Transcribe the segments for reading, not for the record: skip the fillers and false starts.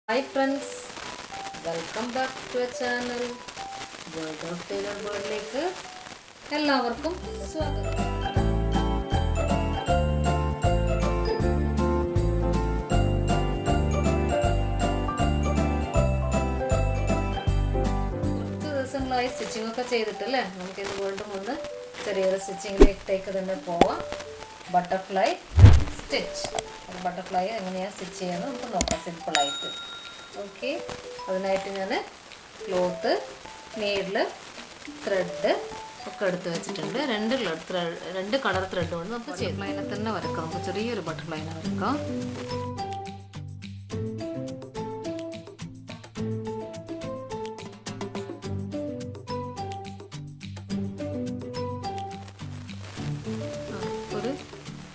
Hi friends, welcome back to our channel World of Taylor Birdലേക്ക് എല്ലാവർക്കും സ്വാഗതം. കുറച്ച് ദിവസങ്ങളായി സ്റ്റിച്ചിങ് ഒക്കെ ചെയ്തിട്ടല്ലേ, നമുക്കിത് വീണ്ടും ഒന്ന് ചെറിയൊരു സ്റ്റിച്ചിങ്ങിലേക്ക് തന്നെ പോവാം. ബട്ടർഫ്ലൈ സ്റ്റിച്ച്, ബട്ടർഫ്ലൈ എങ്ങനെയാണ് സ്റ്റിച്ച് ചെയ്യുന്നത് നമുക്ക് നോക്കാം സിമ്പിളായിട്ട്. ഓക്കെ, അതിനായിട്ട് ഞാൻ ക്ലോത്ത്, നീഡിൽ, ത്രെഡ് ഒക്കെ എടുത്ത് വെച്ചിട്ടുണ്ട്. രണ്ട് കളർ ത്രെഡ് കൊണ്ട് നമുക്ക് ബട്ടർഫ്ലൈനെ തന്നെ വരക്കാം. നമുക്ക് ചെറിയൊരു ബട്ടർഫ്ലൈനെ വരക്കാം.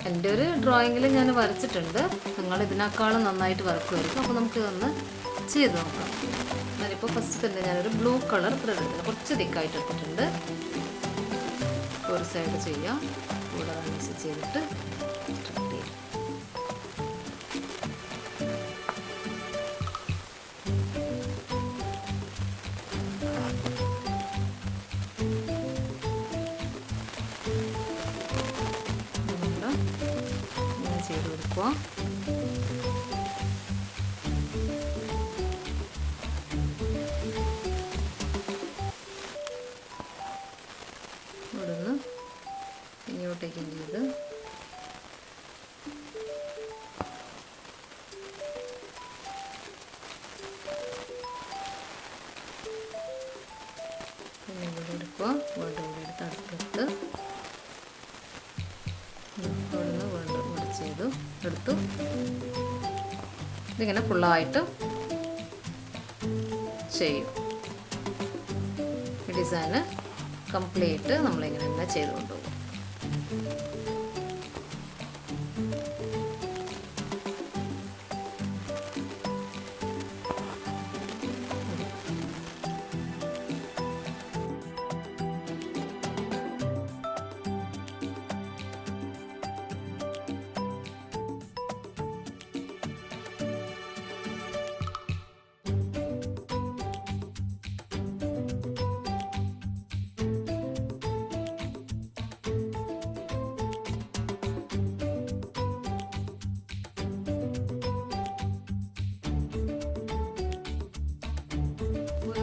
എൻ്റെ ഒരു ഡ്രോയിങ്ങിൽ ഞാൻ വരച്ചിട്ടുണ്ട്. നിങ്ങൾ ഇതിനേക്കാളും നന്നായിട്ട് വരക്കുമായിരിക്കും. അപ്പോൾ നമുക്ക് ഇതൊന്ന് ചെയ്ത് നോക്കാം. ഞാനിപ്പോൾ ഫസ്റ്റ് തന്നെ ഞാനൊരു ബ്ലൂ കളർ ത്രെഡ് എടുത്തിട്ട് കുറച്ച് തിക്കായിട്ട് എടുത്തിട്ടുണ്ട്. ഒരു സൈഡ് ചെയ്യാം, കൂടെ മിക്സ് ചെയ്തിട്ട് സ്റ്റാർട്ട് ചെയ്യാം. ചെയ്ത് കൊടുക്കുക. ഇവിടെ നിന്ന് ഇങ്ങോട്ടേക്കും ചെയ്ത് പിന്നെ ഇവിടെ എടുക്കുക. വീണ്ടും ഇവിടെ എടുത്ത് അടുത്തെടുത്ത് ഇവിടുന്ന് വീണ്ടും ഇവിടെ ചെയ്തു എടുത്തു. ഇതിങ്ങനെ ഫുള്ളായിട്ട് ചെയ്യും. ഈ ഡിസൈന് കംപ്ലീറ്റ് നമ്മളിങ്ങനെ തന്നെ ചെയ്ത് കൊണ്ടുപോകും.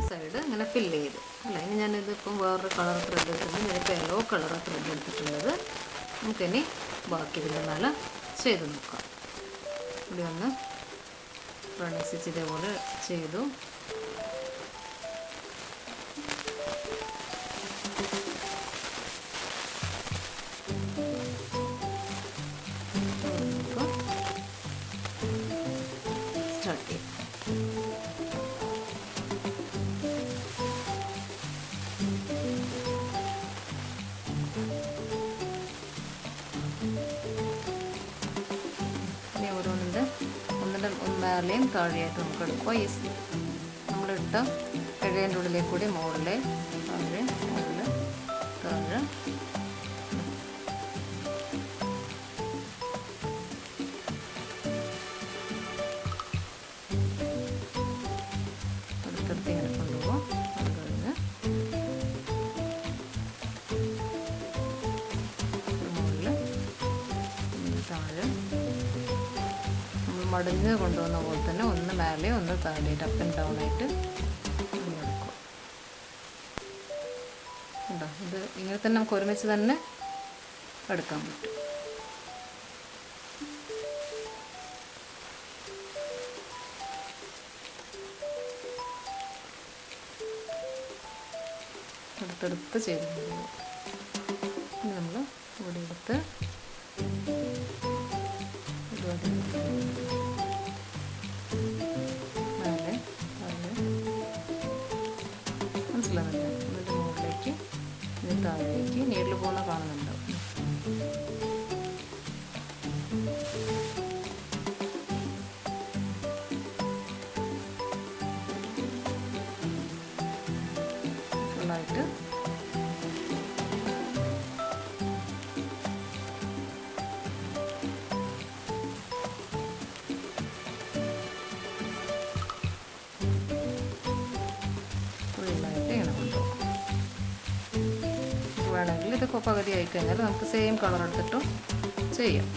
സൈഡ് ഇങ്ങനെ ഫില്ല് ചെയ്തു അല്ല. ഇനി ഞാനിതിപ്പം വേറൊരു കളർ ത്രെഡ് എടുത്തിട്ടുണ്ട്. ഞാനിപ്പോൾ യെല്ലോ കളർ ത്രെഡ് എടുത്തിട്ടുള്ളത്. നമുക്കിനി ബാക്കി ഇതിൻ്റെ മേലെ ചെയ്ത് നോക്കാം. ഇവിടെ ഒന്ന് റണ്ണിങ് സ്റ്റിച്ച് ഇതേപോലെ ചെയ്തു. സ്റ്റാർട്ട് ചെയ്യാം. മേലെയും താഴെയായിട്ട് നമുക്ക് എടുക്കുക. ഈ നമ്മളിട്ട ഇഴേൻ്റെ ഉള്ളിലേക്ക് കൂടി മുകളിൽ താഴെ മുകളിൽ താഴെ അടുത്തടുത്ത് ഇങ്ങനെ കൊണ്ടുപോകും. അത് കഴിഞ്ഞ് മുകളിൽ താഴെ മടങ്ങ് കൊണ്ടുവന്ന പോലെ തന്നെ ഒന്ന് മേലെ ഒന്ന് താഴെയായിട്ട് അപ്പ് ആൻഡ് ഡൗൺ ആയിട്ട് എടുക്കും. ഉണ്ടോ? ഇത് ഇങ്ങനെ തന്നെ നമുക്ക് ഒരുമിച്ച് തന്നെ എടുക്കാൻ പറ്റും. അടുത്തടുത്ത് ചെയ്ത് പോകും. ഇനി നമ്മൾ ഇവിടെ എടുത്ത് മനസ്സിലാവുന്നില്ല. എന്നിട്ട് മുകളിലേക്ക് ഇനി താഴേക്ക് നീഡിൽ പോകുന്ന കാണുന്നുണ്ടാവും. ഫുള്ളായിട്ട് വേണമെങ്കിൽ ഇത് പകുതി ആയിക്കഴിഞ്ഞാൽ നമുക്ക് സെയിം കളർ എടുത്തിട്ടും ചെയ്യാം.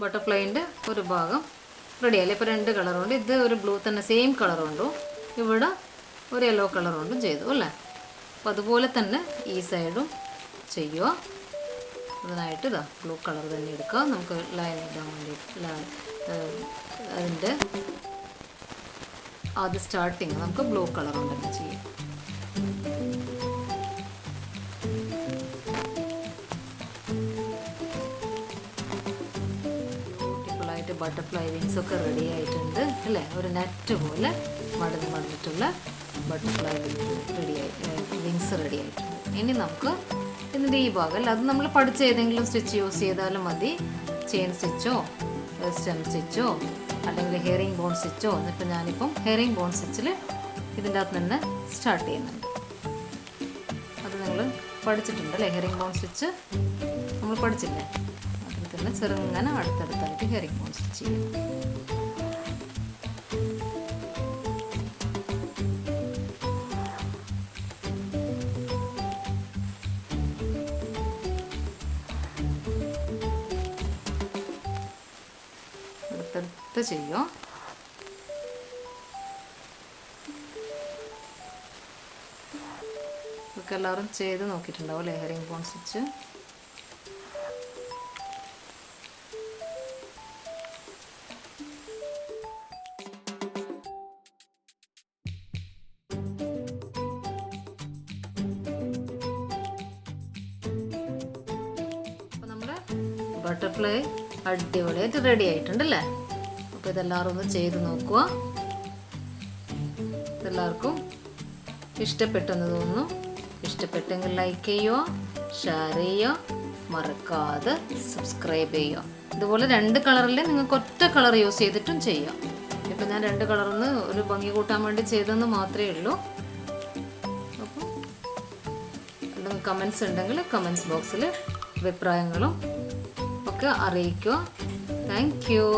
ബട്ടർഫ്ലൈൻ്റെ ഒരു ഭാഗം റെഡിയായില്ലേ? ഇപ്പോൾ 2 കളറുണ്ട്. ഇത് ഒരു ബ്ലൂ തന്നെ സെയിം കളറുണ്ടോ, ഇവിടെ ഒരു യെല്ലോ കളറുണ്ടും ചെയ്തു അല്ലേ? അപ്പോൾ അതുപോലെ തന്നെ ഈ സൈഡും ചെയ്യുക. അതിനായിട്ട് ഇതാ ബ്ലൂ കളർ തന്നെ എടുക്കുക. നമുക്ക് ലൈൻ ഇടാൻ വേണ്ടി അതിൻ്റെ ആദ്യം സ്റ്റാർട്ടിങ് നമുക്ക് ബ്ലൂ കളർ കൊണ്ട് തന്നെ ചെയ്യാം. ബട്ടർഫ്ലൈ വിങ്സ് ഒക്കെ റെഡി ആയിട്ടുണ്ട് അല്ലേ? ഒരു നെറ്റ് പോലെ മടന്നിട്ടുള്ള ബട്ടർഫ്ലൈ വിങ്സ് റെഡി ആയിട്ടുണ്ട്. ഇനി നമുക്ക് ഇതിൻ്റെ ഈ ഭാഗം അല്ല, അത് നമ്മൾ പഠിച്ച ഏതെങ്കിലും സ്റ്റിച്ച് യൂസ് ചെയ്താലും മതി. ചെയിൻ സ്റ്റിച്ചോ സ്റ്റെം സ്റ്റിച്ചോ അല്ലെങ്കിൽ ഹെയറിംഗ് ബോൺ സ്റ്റിച്ചോ. എന്നിപ്പോൾ ഞാനിപ്പം ഹെയറിംഗ് ബോൺ സ്റ്റിച്ചിൽ ഇതിൻ്റെ അകത്ത് തന്നെ സ്റ്റാർട്ട് ചെയ്യുന്നുണ്ട്. അത് നിങ്ങൾ പഠിച്ചിട്ടുണ്ട് അല്ലേ? ഹെയറിംഗ് ബോൺ സ്റ്റിച്ച് നമ്മൾ പഠിച്ചില്ലേ? അതിൽ തന്നെ ചെറുങ്ങനെ അടുത്തടുത്തായിട്ട് ഹെയറിംഗ് ബോൺ സ്റ്റിച്ച് ചെയ്യും. അടുത്തടുത്ത് ചെയ്യും. ഇതൊക്കെ എല്ലാവരും ചെയ്ത് നോക്കിയിട്ടുണ്ടാവും അല്ലേ? Herringbone stitch. ബട്ടർഫ്ലൈ അടിപൊളിയായിട്ട് റെഡി ആയിട്ടുണ്ടല്ലേ? അപ്പോൾ ഇതെല്ലാവരും ഒന്ന് ചെയ്ത് നോക്കുക. ഇതെല്ലാവർക്കും ഇഷ്ടപ്പെട്ടെന്ന് തോന്നുന്നു. ഇഷ്ടപ്പെട്ടെങ്കിൽ ലൈക്ക് ചെയ്യുക, ഷെയർ ചെയ്യുക, മറക്കാതെ സബ്സ്ക്രൈബ് ചെയ്യുക. ഇതുപോലെ 2 കളറിൽ നിങ്ങൾക്ക് ഒറ്റ കളർ യൂസ് ചെയ്തിട്ടും ചെയ്യാം. ഇപ്പം ഞാൻ 2 കളറിന്ന് ഒരു ഭംഗി കൂട്ടാൻ വേണ്ടി ചെയ്തെന്ന് മാത്രമേ ഉള്ളൂ. അപ്പോൾ എന്തെങ്കിലും കമൻസ് ഉണ്ടെങ്കിൽ കമൻസ് ബോക്സിൽ അഭിപ്രായങ്ങളും ഒക്കെ അറിയിക്കുക. Thank you.